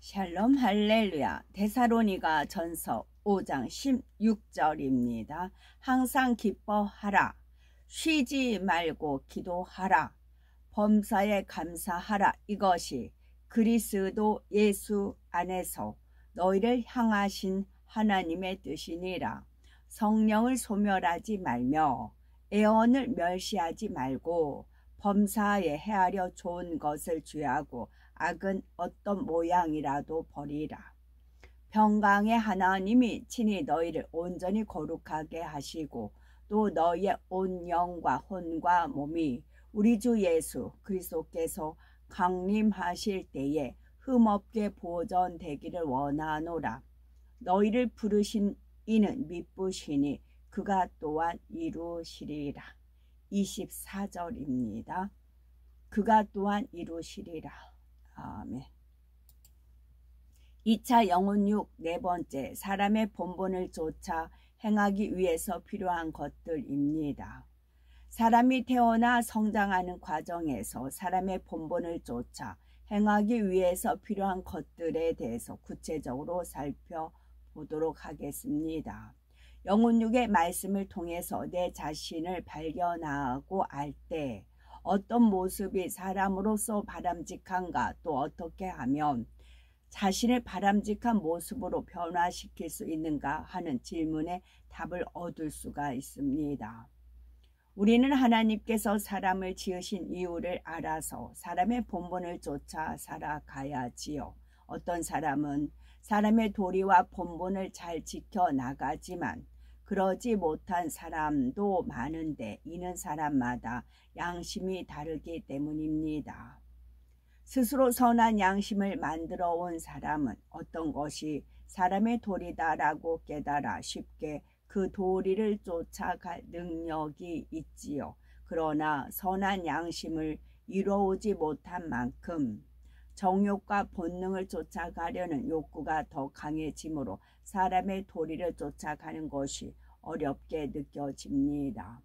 샬롬 할렐루야. 데살로니가 전서 5장 16절입니다. 항상 기뻐하라. 쉬지 말고 기도하라. 범사에 감사하라. 이것이 그리스도 예수 안에서 너희를 향하신 하나님의 뜻이니라. 성령을 소멸하지 말며 애언을 멸시하지 말고 범사에 헤아려 좋은 것을 취하고 악은 어떤 모양이라도 버리라. 평강의 하나님이 친히 너희를 온전히 거룩하게 하시고 또 너희의 온 영과 혼과 몸이 우리 주 예수 그리스도께서 강림하실 때에 흠없게 보존되기를 원하노라. 너희를 부르신 이는 미쁘시니 그가 또한 이루시리라. 24절입니다. 그가 또한 이루시리라. 아멘. 2차 영혼육 네 번째, 사람의 본분을 쫓아 행하기 위해서 필요한 것들입니다. 사람이 태어나 성장하는 과정에서 사람의 본분을 쫓아 행하기 위해서 필요한 것들에 대해서 구체적으로 살펴보도록 하겠습니다. 영혼육의 말씀을 통해서 내 자신을 발견하고 알 때 어떤 모습이 사람으로서 바람직한가, 또 어떻게 하면 자신을 바람직한 모습으로 변화시킬 수 있는가 하는 질문에 답을 얻을 수가 있습니다. 우리는 하나님께서 사람을 지으신 이유를 알아서 사람의 본분을 쫓아 살아가야지요. 어떤 사람은 사람의 도리와 본분을 잘 지켜나가지만 그러지 못한 사람도 많은데 이는 사람마다 양심이 다르기 때문입니다. 스스로 선한 양심을 만들어 온 사람은 어떤 것이 사람의 도리다라고 깨달아 쉽게 그 도리를 쫓아갈 능력이 있지요. 그러나 선한 양심을 이루어오지 못한 만큼 정욕과 본능을 쫓아가려는 욕구가 더 강해지므로 사람의 도리를 쫓아가는 것이 어렵게 느껴집니다.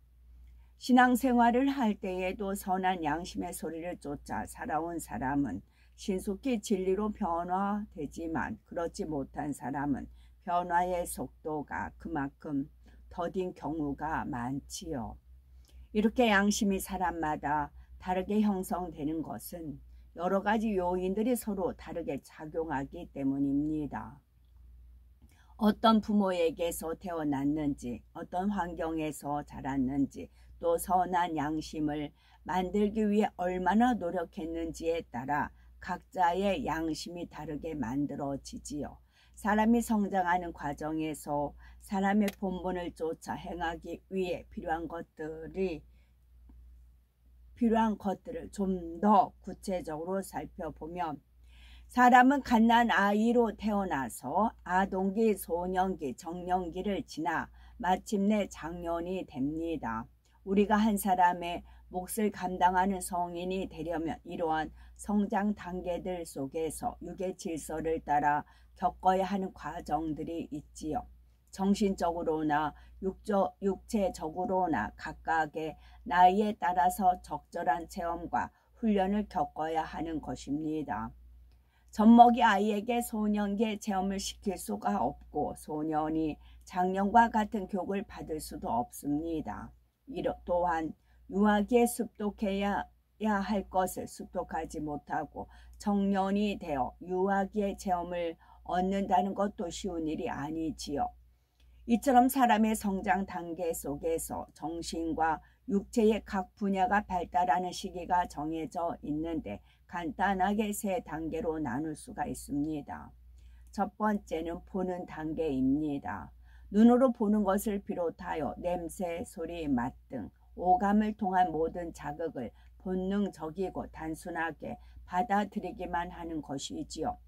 신앙생활을 할 때에도 선한 양심의 소리를 쫓아 살아온 사람은 신속히 진리로 변화되지만 그렇지 못한 사람은 변화의 속도가 그만큼 더딘 경우가 많지요. 이렇게 양심이 사람마다 다르게 형성되는 것은 여러 가지 요인들이 서로 다르게 작용하기 때문입니다. 어떤 부모에게서 태어났는지, 어떤 환경에서 자랐는지, 또 선한 양심을 만들기 위해 얼마나 노력했는지에 따라 각자의 양심이 다르게 만들어지지요. 사람이 성장하는 과정에서 사람의 본분을 쫓아 행하기 위해 필요한 것들을 좀 더 구체적으로 살펴보면, 사람은 갓난 아이로 태어나서 아동기, 소년기, 정년기를 지나 마침내 장년이 됩니다. 우리가 한 사람의 몫을 감당하는 성인이 되려면 이러한 성장 단계들 속에서 육의 질서를 따라 겪어야 하는 과정들이 있지요. 정신적으로나 육체적으로나 각각의 나이에 따라서 적절한 체험과 훈련을 겪어야 하는 것입니다. 젖먹이 아이에게 소년기의 체험을 시킬 수가 없고 소년이 장년과 같은 교육을 받을 수도 없습니다. 또한 유아기에 습득해야 할 것을 습득하지 못하고 청년이 되어 유아기의 체험을 얻는다는 것도 쉬운 일이 아니지요. 이처럼 사람의 성장 단계 속에서 정신과 육체의 각 분야가 발달하는 시기가 정해져 있는데 간단하게 세 단계로 나눌 수가 있습니다. 첫 번째는 보는 단계입니다. 눈으로 보는 것을 비롯하여 냄새, 소리, 맛 등 오감을 통한 모든 자극을 본능적이고 단순하게 받아들이기만 하는 것이지요.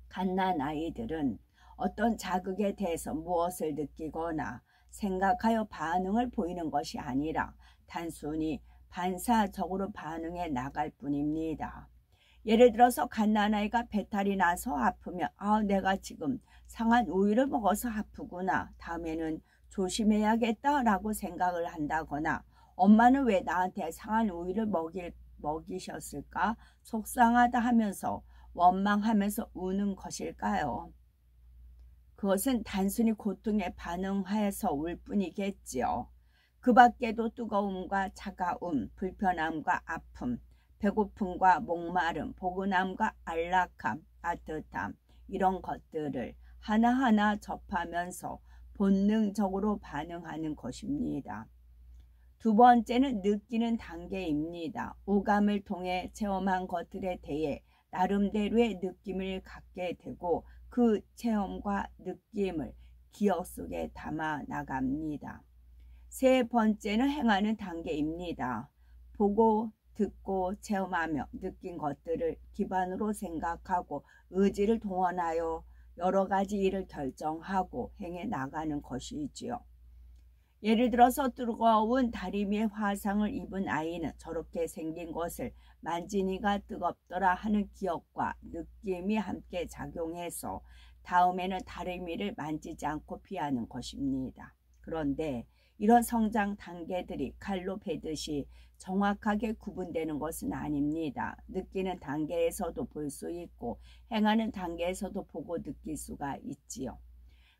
갓난 아이들은 어떤 자극에 대해서 무엇을 느끼거나 생각하여 반응을 보이는 것이 아니라 단순히 반사적으로 반응해 나갈 뿐입니다. 예를 들어서 갓난아이가 배탈이 나서 아프면 내가 지금 상한 우유를 먹어서 아프구나, 다음에는 조심해야겠다라고 생각을 한다거나 엄마는 왜 나한테 상한 우유를 먹이셨을까 속상하다 하면서 원망하면서 우는 것일까요? 그것은 단순히 고통에 반응하여서 울 뿐이겠지요. 그 밖에도 뜨거움과 차가움, 불편함과 아픔, 배고픔과 목마름, 포근함과 안락함, 따뜻함, 이런 것들을 하나하나 접하면서 본능적으로 반응하는 것입니다. 두 번째는 느끼는 단계입니다. 오감을 통해 체험한 것들에 대해 나름대로의 느낌을 갖게 되고 그 체험과 느낌을 기억 속에 담아 나갑니다. 세 번째는 행하는 단계입니다. 보고, 듣고, 체험하며 느낀 것들을 기반으로 생각하고 의지를 동원하여 여러 가지 일을 결정하고 행해 나가는 것이지요. 예를 들어서 뜨거운 다리미에 화상을 입은 아이는 저렇게 생긴 것을 만지니가 뜨겁더라 하는 기억과 느낌이 함께 작용해서 다음에는 다리미를 만지지 않고 피하는 것입니다. 그런데 이런 성장 단계들이 칼로 베듯이 정확하게 구분되는 것은 아닙니다. 느끼는 단계에서도 볼 수 있고 행하는 단계에서도 보고 느낄 수가 있지요.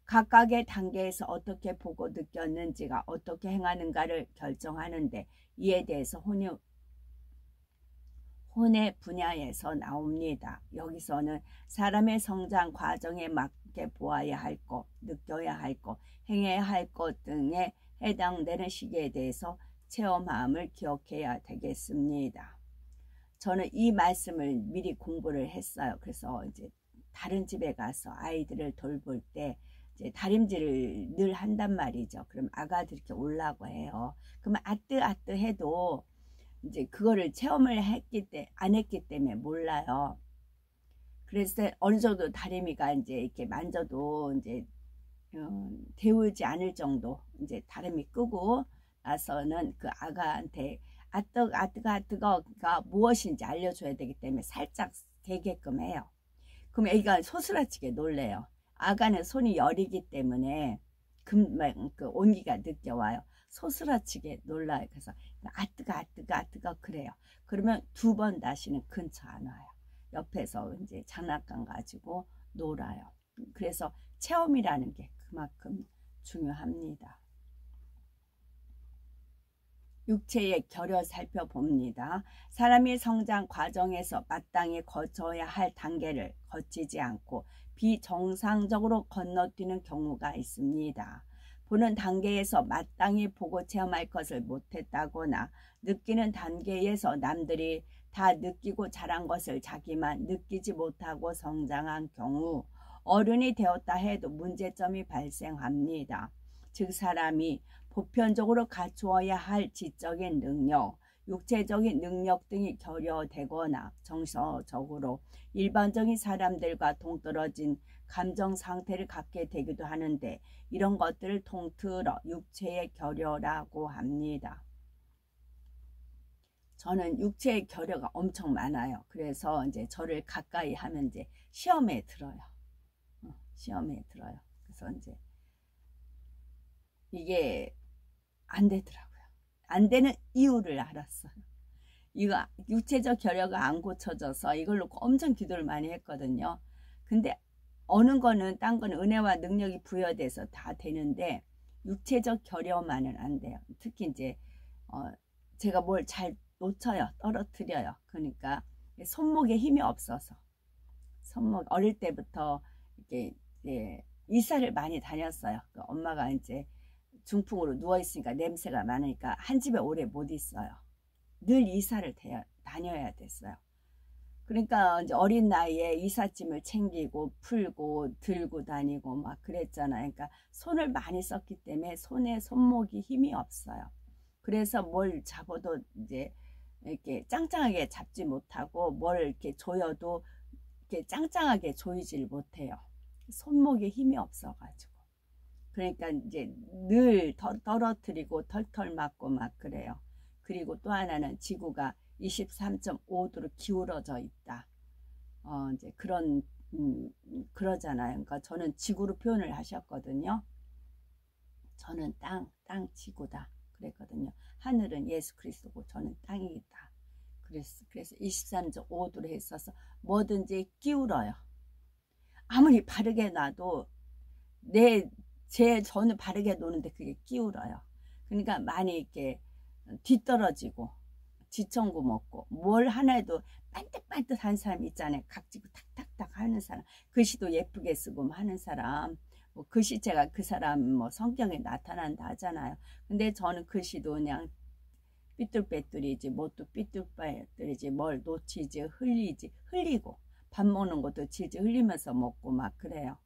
각각의 단계에서 어떻게 보고 느꼈는지가 어떻게 행하는가를 결정하는데 이에 대해서 혼의 분야에서 나옵니다. 여기서는 사람의 성장 과정에 맞게 보아야 할 것, 느껴야 할 것, 행해야 할 것 등에 해당되는 시기에 대해서 체험함을 기억해야 되겠습니다. 저는 이 말씀을 미리 공부를 했어요. 그래서 이제 다른 집에 가서 아이들을 돌볼 때 이제 다림질을 늘 한단 말이죠. 그럼 아가들이 이렇게 오려고 해요. 그러면 아뜨아뜨 해도 이제 그거를 체험을 안 했기 때문에 몰라요. 그래서 어느 정도 다리미가 이제 이렇게 만져도 이제 데우지 않을 정도 이제 다리미 끄고 나서는 그 아가한테 아뜨가 무엇인지 알려줘야 되기 때문에 살짝 되게끔 해요. 그럼 애기가 소스라치게 놀래요. 아가는 손이 여리기 때문에 금방 그 온기가 느껴와요. 소스라치게 놀라요. 그래서 아뜨가 그래요. 그러면 두 번 다시는 근처 안 와요. 옆에서 이제 장난감 가지고 놀아요. 그래서 체험이라는 게 그만큼 중요합니다. 육체의 결여 살펴봅니다. 사람이 성장 과정에서 마땅히 거쳐야 할 단계를 거치지 않고 비정상적으로 건너뛰는 경우가 있습니다. 보는 단계에서 마땅히 보고 체험할 것을 못했다거나 느끼는 단계에서 남들이 다 느끼고 자란 것을 자기만 느끼지 못하고 성장한 경우 어른이 되었다 해도 문제점이 발생합니다. 즉 사람이 보편적으로 갖추어야 할 지적인 능력, 육체적인 능력 등이 결여되거나 정서적으로 일반적인 사람들과 동떨어진 감정 상태를 갖게 되기도 하는데 이런 것들을 통틀어 육체의 결여라고 합니다. 저는 육체의 결여가 엄청 많아요. 그래서 이제 저를 가까이 하면 이제 시험에 들어요. 시험에 들어요. 그래서 이제 이게 안 되더라고요. 안 되는 이유를 알았어요. 이거 육체적 결여가 안 고쳐져서 이걸로 엄청 기도를 많이 했거든요. 근데 어느 거는 딴 거는 은혜와 능력이 부여돼서 다 되는데 육체적 결여만은 안 돼요. 특히 이제 제가 뭘 잘 놓쳐요. 떨어뜨려요. 그러니까 손목에 힘이 없어서 손목 어릴 때부터 이렇게 이사를 많이 다녔어요. 그 엄마가 이제 중풍으로 누워있으니까 냄새가 많으니까 한 집에 오래 못 있어요. 늘 이사를 다녀야 됐어요. 그러니까 이제 어린 나이에 이삿짐을 챙기고 풀고 들고 다니고 막 그랬잖아요. 그러니까 손을 많이 썼기 때문에 손목이 힘이 없어요. 그래서 뭘 잡아도 이제 이렇게 짱짱하게 잡지 못하고 뭘 이렇게 조여도 이렇게 짱짱하게 조이질 못해요. 손목에 힘이 없어가지고. 그러니까 이제 늘 떨어뜨리고 털털 맞고 막 그래요. 그리고 또 하나는 지구가 23.5도로 기울어져 있다. 이제 그러잖아요. 그러니까 저는 지구로 표현을 하셨거든요. 저는 땅 지구다. 그랬거든요. 하늘은 예수 그리스도고 저는 땅이다. 그래서 23조 5도로 했어서 뭐든지 기울어요. 아무리 바르게 놔도 저는 바르게 노는데 그게 기울어요. 그러니까 많이 이렇게 뒤떨어지고 지청구 먹고 뭘 하나 해도 반듯반듯한 사람 있잖아요. 각지고 탁탁탁 하는 사람, 글씨도 예쁘게 쓰고 하는 사람, 뭐 글씨체가 그 사람 뭐 성격에 나타난다 하잖아요. 근데 저는 글씨도 그냥 삐뚤빼뚤이지 뭣도 삐뚤빼뚤이지 뭘 놓치지 흘리고 밥 먹는 것도 질질 흘리면서 먹고 막 그래요.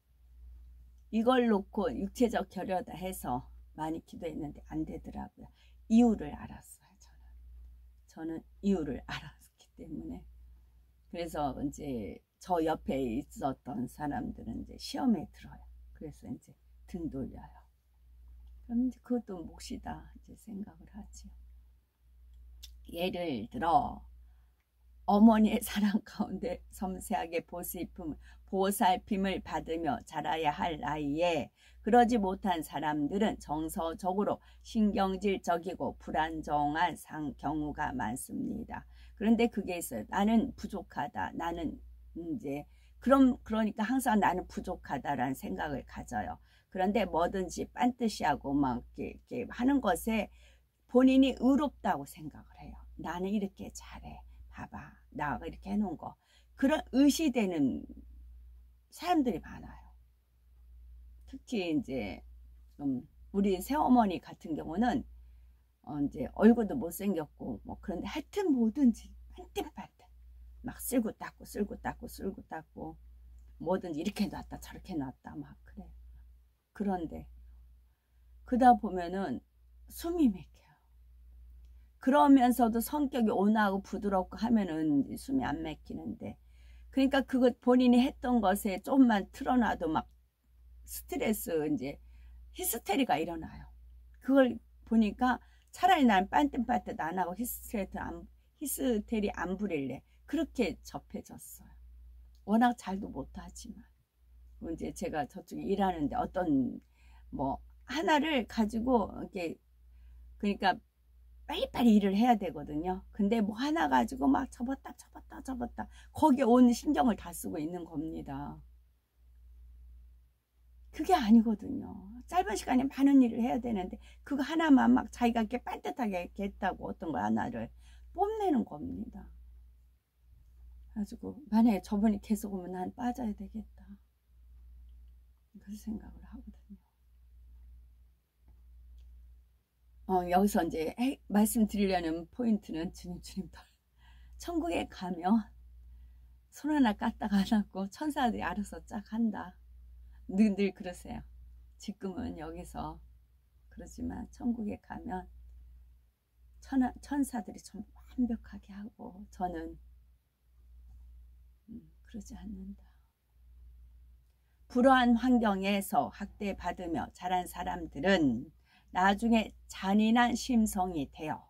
이걸 놓고 육체적 결여다 해서 많이 기도했는데 안 되더라고요. 이유를 알았어요. 저는 이유를 알았기 때문에. 그래서 이제 저 옆에 있었던 사람들은 이제 시험에 들어요. 그래서 이제 등 돌려요. 그럼 이제 그것도 몫이다 이제 생각을 하죠. 예를 들어 어머니의 사랑 가운데 섬세하게 보살핌을 받으며 자라야 할 나이에 그러지 못한 사람들은 정서적으로 신경질적이고 불안정한 경우가 많습니다. 그런데 그게 있어요. 나는 부족하다. 나는 이제 그러니까 항상 나는 부족하다라는 생각을 가져요. 그런데 뭐든지 빤듯이 하고 막 이렇게 하는 것에 본인이 의롭다고 생각을 해요. 나는 이렇게 잘해. 봐봐, 나가 이렇게 해놓은 거. 그런 의시되는 사람들이 많아요. 특히 이제 우리 새어머니 같은 경우는 이제 얼굴도 못생겼고 뭐 그런데 하여튼 뭐든지 반듯반듯 막 쓸고 닦고 뭐든지 이렇게 놨다 저렇게 놨다 막 그래. 그런데 그러다 보면은 숨이 막혀요. 그러면서도 성격이 온화하고 부드럽고 하면은 숨이 안 막히는데, 그러니까 그거 본인이 했던 것에 조금만 틀어놔도 막 스트레스 이제 히스테리가 일어나요. 그걸 보니까 차라리 난 빤듯반듯 안 하고 히스테리 안 부릴래. 그렇게 접해졌어요. 워낙 잘도 못하지만 이제 제가 저쪽에 일하는데 어떤 뭐 하나를 가지고 이렇게 그러니까 빨리빨리 일을 해야 되거든요. 근데 뭐 하나 가지고 막 접었다 거기에 온 신경을 다 쓰고 있는 겁니다. 그게 아니거든요. 짧은 시간에 많은 일을 해야 되는데 그거 하나만 막 자기가 이렇게 반듯하게 이렇게 했다고 어떤 거 하나를 뽐내는 겁니다. 가지고 만약에 저분이 계속 오면 난 빠져야 되겠다. 그 생각을 하거든요. 여기서 이제 말씀드리려는 포인트는 주님 천국에 가면 손 하나 까딱 안 하고 천사들이 알아서 쫙 한다. 늘 그러세요. 지금은 여기서 그러지만 천국에 가면 천사들이 좀 완벽하게 하고 저는 그러지 않는다. 불우한 환경에서 학대받으며 자란 사람들은 나중에 잔인한 심성이 되어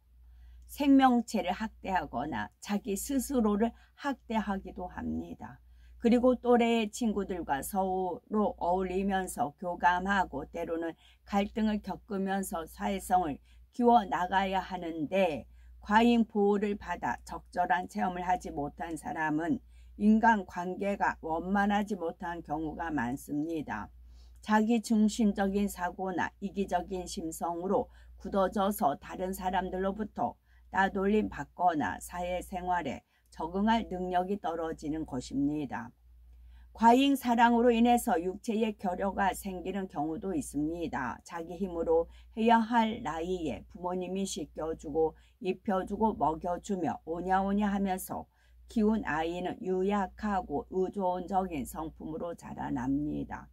생명체를 학대하거나 자기 스스로를 학대하기도 합니다. 그리고 또래의 친구들과 서로 어울리면서 교감하고 때로는 갈등을 겪으면서 사회성을 키워나가야 하는데 과잉 보호를 받아 적절한 체험을 하지 못한 사람은 인간관계가 원만하지 못한 경우가 많습니다. 자기중심적인 사고나 이기적인 심성으로 굳어져서 다른 사람들로부터 따돌림 받거나 사회생활에 적응할 능력이 떨어지는 것입니다. 과잉 사랑으로 인해서 육체의 결여가 생기는 경우도 있습니다. 자기 힘으로 해야 할 나이에 부모님이 씻겨주고 입혀주고 먹여주며 오냐오냐 하면서 키운 아이는 유약하고 의존적인 성품으로 자라납니다.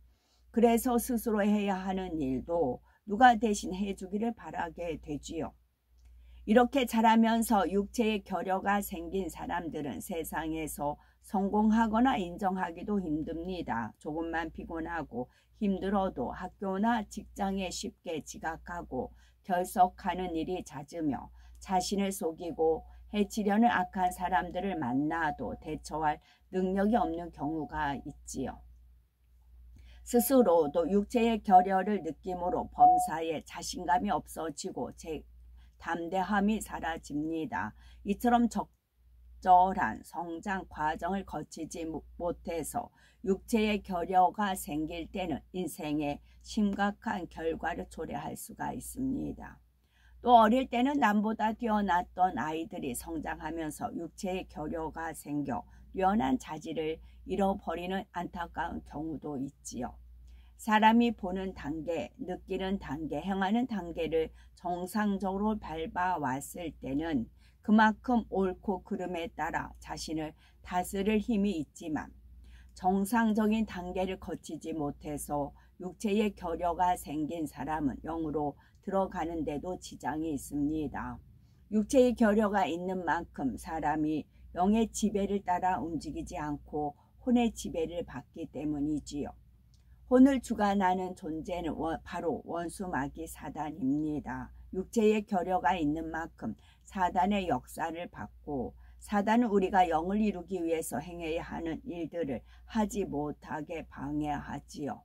그래서 스스로 해야 하는 일도 누가 대신 해주기를 바라게 되지요. 이렇게 자라면서 육체의 결여가 생긴 사람들은 세상에서 성공하거나 인정하기도 힘듭니다. 조금만 피곤하고 힘들어도 학교나 직장에 쉽게 지각하고 결석하는 일이 잦으며 자신을 속이고 해치려는 악한 사람들을 만나도 대처할 능력이 없는 경우가 있지요. 스스로도 육체의 결여를 느낌으로 범사에 자신감이 없어지고 담대함이 사라집니다. 이처럼 적절한 성장 과정을 거치지 못해서 육체의 결여가 생길 때는 인생에 심각한 결과를 초래할 수가 있습니다. 또 어릴 때는 남보다 뛰어났던 아이들이 성장하면서 육체의 결여가 생겨 뛰어난 자질을 잃어버리는 안타까운 경우도 있지요. 사람이 보는 단계, 느끼는 단계, 행하는 단계를 정상적으로 밟아왔을 때는 그만큼 옳고 그름에 따라 자신을 다스릴 힘이 있지만 정상적인 단계를 거치지 못해서 육체의 결여가 생긴 사람은 영으로 들어가는 데도 지장이 있습니다. 육체의 결여가 있는 만큼 사람이 영의 지배를 따라 움직이지 않고 혼의 지배를 받기 때문이지요. 혼을 주관하는 존재는 바로 원수 마귀 사단입니다. 육체의 결여가 있는 만큼 사단의 역사를 받고 사단은 우리가 영을 이루기 위해서 행해야 하는 일들을 하지 못하게 방해하지요.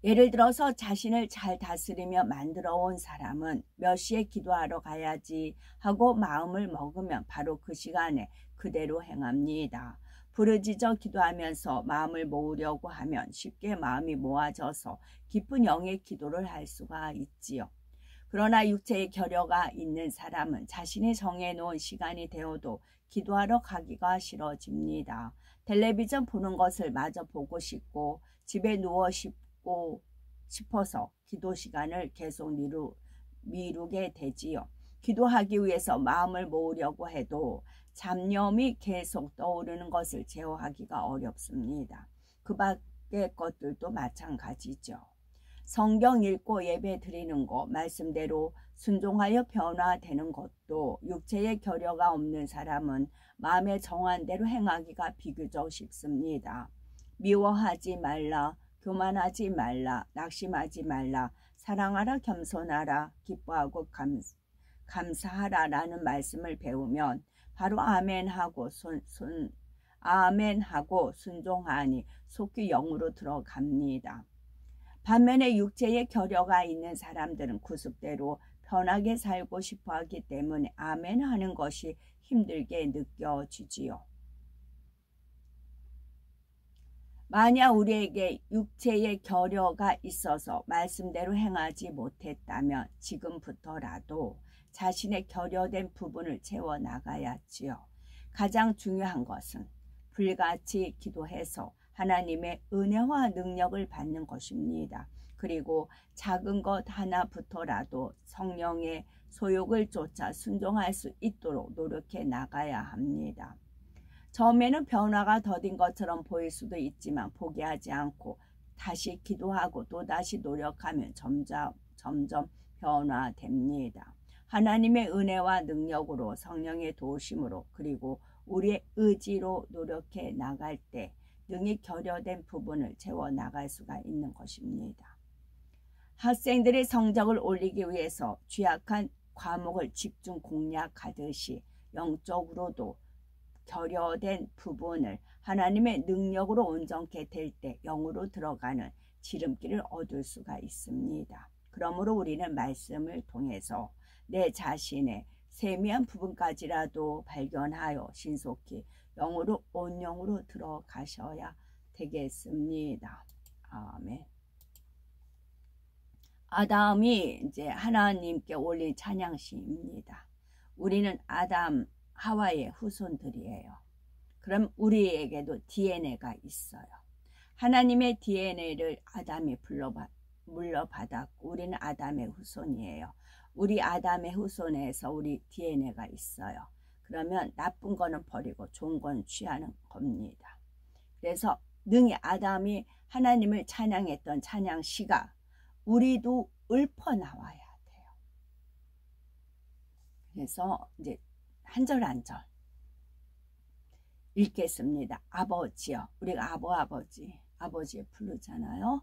예를 들어서 자신을 잘 다스리며 만들어 온 사람은 몇 시에 기도하러 가야지 하고 마음을 먹으면 바로 그 시간에 그대로 행합니다. 부르짖어 기도하면서 마음을 모으려고 하면 쉽게 마음이 모아져서 깊은 영의 기도를 할 수가 있지요. 그러나 육체의 결여가 있는 사람은 자신이 정해놓은 시간이 되어도 기도하러 가기가 싫어집니다. 텔레비전 보는 것을 마저 보고 싶고 집에 누워 싶어서 기도 시간을 계속 미루게 되지요. 기도하기 위해서 마음을 모으려고 해도 잡념이 계속 떠오르는 것을 제어하기가 어렵습니다. 그 밖의 것들도 마찬가지죠. 성경 읽고 예배 드리는 것, 말씀대로 순종하여 변화되는 것도 육체의 결여가 없는 사람은 마음에 정한 대로 행하기가 비교적 쉽습니다. 미워하지 말라, 교만하지 말라, 낙심하지 말라, 사랑하라, 겸손하라, 기뻐하고 감사하라 라는 말씀을 배우면 바로 아멘하고 아멘하고 순종하니 속히 영으로 들어갑니다. 반면에 육체의 결여가 있는 사람들은 구습대로 편하게 살고 싶어 하기 때문에 아멘하는 것이 힘들게 느껴지지요. 만약 우리에게 육체의 결여가 있어서 말씀대로 행하지 못했다면 지금부터라도 자신의 결여된 부분을 채워나가야지요. 가장 중요한 것은 불같이 기도해서 하나님의 은혜와 능력을 받는 것입니다. 그리고 작은 것 하나부터라도 성령의 소욕을 쫓아 순종할 수 있도록 노력해 나가야 합니다. 처음에는 변화가 더딘 것처럼 보일 수도 있지만 포기하지 않고 다시 기도하고 또다시 노력하면 점점 변화됩니다. 하나님의 은혜와 능력으로 성령의 도우심으로 그리고 우리의 의지로 노력해 나갈 때 능히 결여된 부분을 채워나갈 수가 있는 것입니다. 학생들의 성적을 올리기 위해서 취약한 과목을 집중 공략하듯이 영적으로도 결여된 부분을 하나님의 능력으로 온전케 될 때 영으로 들어가는 지름길을 얻을 수가 있습니다. 그러므로 우리는 말씀을 통해서 내 자신의 세미한 부분까지라도 발견하여 신속히 영으로 온 영으로 들어가셔야 되겠습니다. 아멘. 아담이 이제 하나님께 올린 찬양시입니다. 우리는 아담 하와의 후손들이에요. 그럼 우리에게도 DNA가 있어요. 하나님의 DNA를 아담이 물려받았고 우리는 아담의 후손이에요. 우리 아담의 후손에서 우리 DNA가 있어요. 그러면 나쁜 거는 버리고 좋은 건 취하는 겁니다. 그래서 능히 아담이 하나님을 찬양했던 찬양시가 우리도 읊어 나와야 돼요. 그래서 이제 한 절 한 절 읽겠습니다. 아버지요. 우리가 아버지 부르잖아요.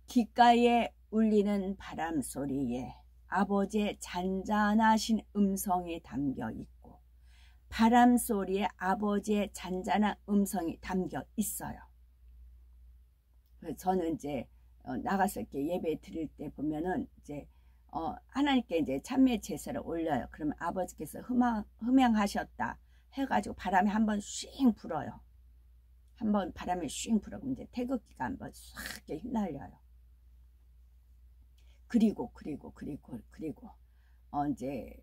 귓가에 울리는 바람 소리에 아버지의 잔잔하신 음성이 담겨 있고 바람 소리에 아버지의 잔잔한 음성이 담겨 있어요. 저는 이제 나가서 이렇게 예배 드릴 때 보면은 이제 하나님께 이제 참매 제사를 올려요. 그러면 아버지께서 흠양하셨다 해가지고 바람이 한번 쉥 불어요. 한번 바람이 쉥 불어고 이제 태극기가 한번 싹 휘날려요. 그리고 이제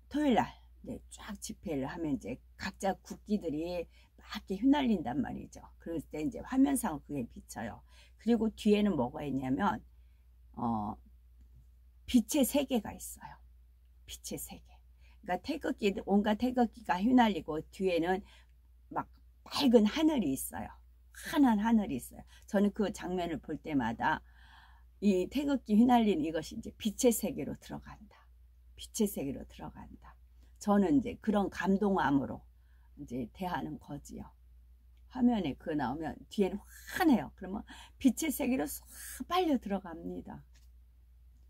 토요일 날 네, 쫙 집회를 하면 이제 각자 국기들이 막 이렇게 휘날린단 말이죠. 그럴 때 이제 화면상으로 그게 비쳐요. 그리고 뒤에는 뭐가 있냐면 빛의 세계가 있어요. 빛의 세계. 그러니까 태극기, 온갖 태극기가 휘날리고 뒤에는 막 밝은 하늘이 있어요. 환한 하늘이 있어요. 저는 그 장면을 볼 때마다 이 태극기 휘날린 이것이 이제 빛의 세계로 들어간다. 빛의 세계로 들어간다. 저는 이제 그런 감동함으로 이제 대하는 거지요. 화면에 그거 나오면 뒤에는 환해요. 그러면 빛의 세계로 싹 빨려 들어갑니다.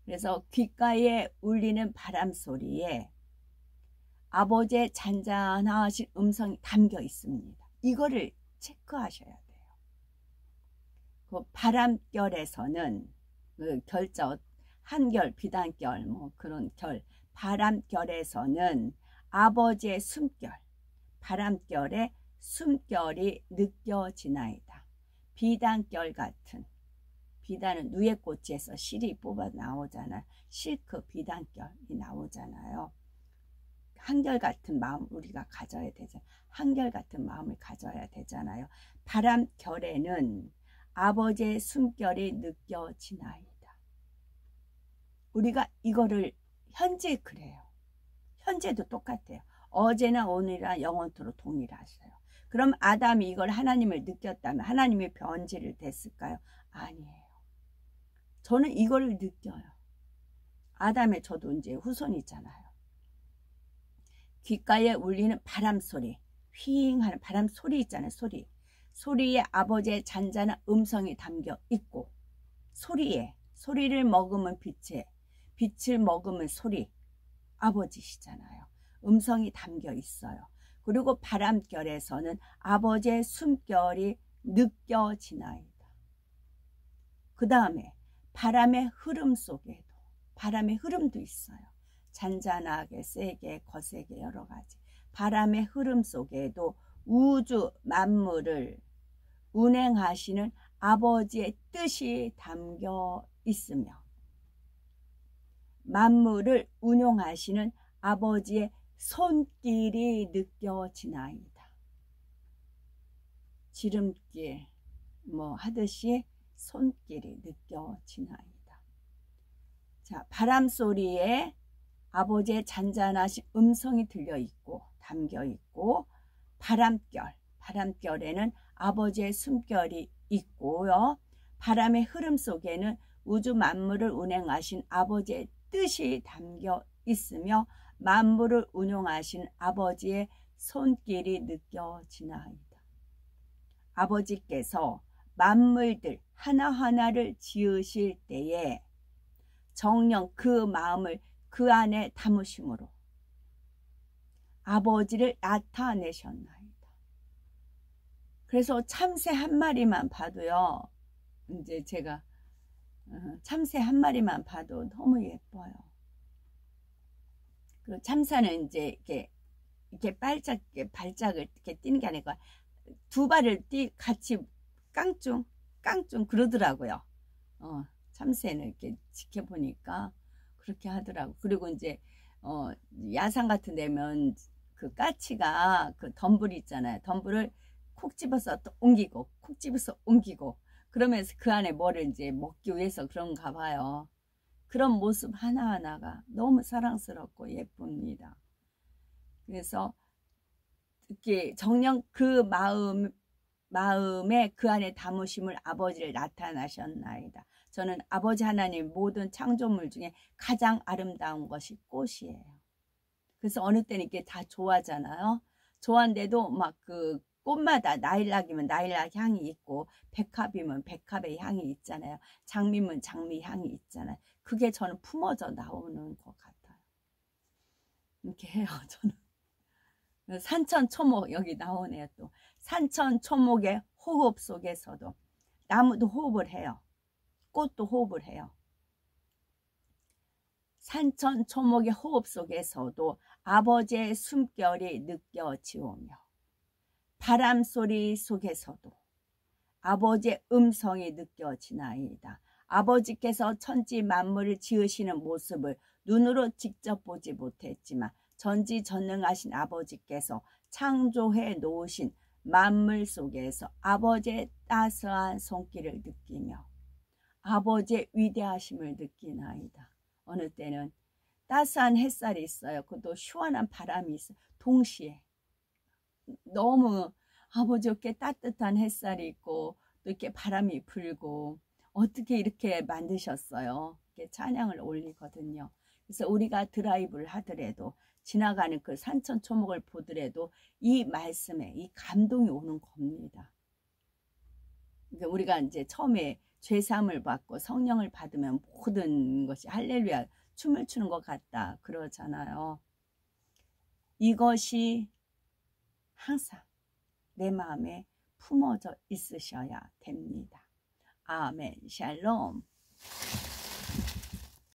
그래서 귓가에 울리는 바람 소리에 아버지의 잔잔하신 음성이 담겨 있습니다. 이거를 체크하셔야 돼요. 그 바람결에서는 그 결자, 한결, 비단결, 뭐 그런 결, 바람결에서는 아버지의 숨결, 바람결에 숨결이 느껴지나이다. 비단결 같은, 비단은 누에꽃에서 실이 뽑아 나오잖아요. 실크 비단결이 나오잖아요. 한결같은 마음 우리가 가져야 되잖아요. 한결같은 마음을 가져야 되잖아요. 바람결에는 아버지의 숨결이 느껴지나이다. 우리가 이거를 현재 그래요. 현재도 똑같아요. 어제나 오늘이나 영원토록 동일하셔요. 그럼 아담이 이걸 하나님을 느꼈다면 하나님의 변질을 됐을까요? 아니에요. 저는 이거를 느껴요. 아담의 저도 이제 후손이잖아요. 귓가에 울리는 바람 소리, 휘잉 하는 바람 소리 있잖아요. 소리. 소리에 아버지의 잔잔한 음성이 담겨 있고, 소리를 머금은 빛을 머금은 소리, 아버지시잖아요. 음성이 담겨 있어요. 그리고 바람결에서는 아버지의 숨결이 느껴지나이다. 그 다음에 바람의 흐름 속에도, 바람의 흐름도 있어요. 잔잔하게, 세게, 거세게 여러 가지. 바람의 흐름 속에도 우주 만물을 운행하시는 아버지의 뜻이 담겨 있으며 만물을 운용하시는 아버지의 손길이 느껴지나이다. 지름길 뭐 하듯이 손길이 느껴지나이다. 자, 바람 소리에 아버지의 잔잔하신 음성이 들려 있고 담겨 있고, 바람결에는 아버지의 숨결이 있고요. 바람의 흐름 속에는 우주 만물을 운행하신 아버지의 뜻이 담겨 있으며 만물을 운용하신 아버지의 손길이 느껴지나이다. 아버지께서 만물들 하나하나를 지으실 때에 정녕 그 마음을 그 안에 담으심으로 아버지를 나타내셨나이다. 그래서 참새 한 마리만 봐도요, 이제 제가 참새 한 마리만 봐도 너무 예뻐요. 그 참새는 이제 이렇게 발작을 이렇게 뛰는 게 아니고 두 발을 같이 깡충 그러더라고요. 참새는 이렇게 지켜보니까 그렇게 하더라고. 그리고 이제 야산 같은 데면 그 까치가 그 덤불 있잖아요. 덤불을 콕 집어서 또 옮기고 콕 집어서 옮기고 그러면서 그 안에 뭐를 이제 먹기 위해서 그런가 봐요. 그런 모습 하나하나가 너무 사랑스럽고 예쁩니다. 그래서 이렇게 정녕 그 마음에 그 안에 담으심을 아버지를 나타나셨나이다. 저는 아버지 하나님 모든 창조물 중에 가장 아름다운 것이 꽃이에요. 그래서 어느 때는 이게 다 좋아하잖아요. 좋아한데도 막 그 꽃마다 나일락이면 나일락 향이 있고 백합이면 백합의 향이 있잖아요. 장미면 장미 향이 있잖아요. 그게 저는 품어져 나오는 것 같아요. 이렇게 해요. 저는 산천초목 여기 나오네요. 또 산천초목의 호흡 속에서도 나무도 호흡을 해요. 꽃도 호흡을 해요. 산천초목의 호흡 속에서도 아버지의 숨결이 느껴지오며 바람소리 속에서도 아버지의 음성이 느껴지나이다. 아버지께서 천지 만물을 지으시는 모습을 눈으로 직접 보지 못했지만 전지전능하신 아버지께서 창조해 놓으신 만물 속에서 아버지의 따스한 손길을 느끼며 아버지의 위대하심을 느끼나이다. 어느 때는 따스한 햇살이 있어요. 그것도 시원한 바람이 있어요. 동시에 너무 아버지께 따뜻한 햇살이 있고 또 이렇게 바람이 불고 어떻게 이렇게 만드셨어요? 이렇게 찬양을 올리거든요. 그래서 우리가 드라이브를 하더라도 지나가는 그 산천초목을 보더라도 이 말씀에 이 감동이 오는 겁니다. 그러니까 우리가 이제 처음에 죄사함을 받고 성령을 받으면 모든 것이 할렐루야 춤을 추는 것 같다 그러잖아요. 이것이 항상 내 마음에 품어져 있으셔야 됩니다. 아멘. 샬롬.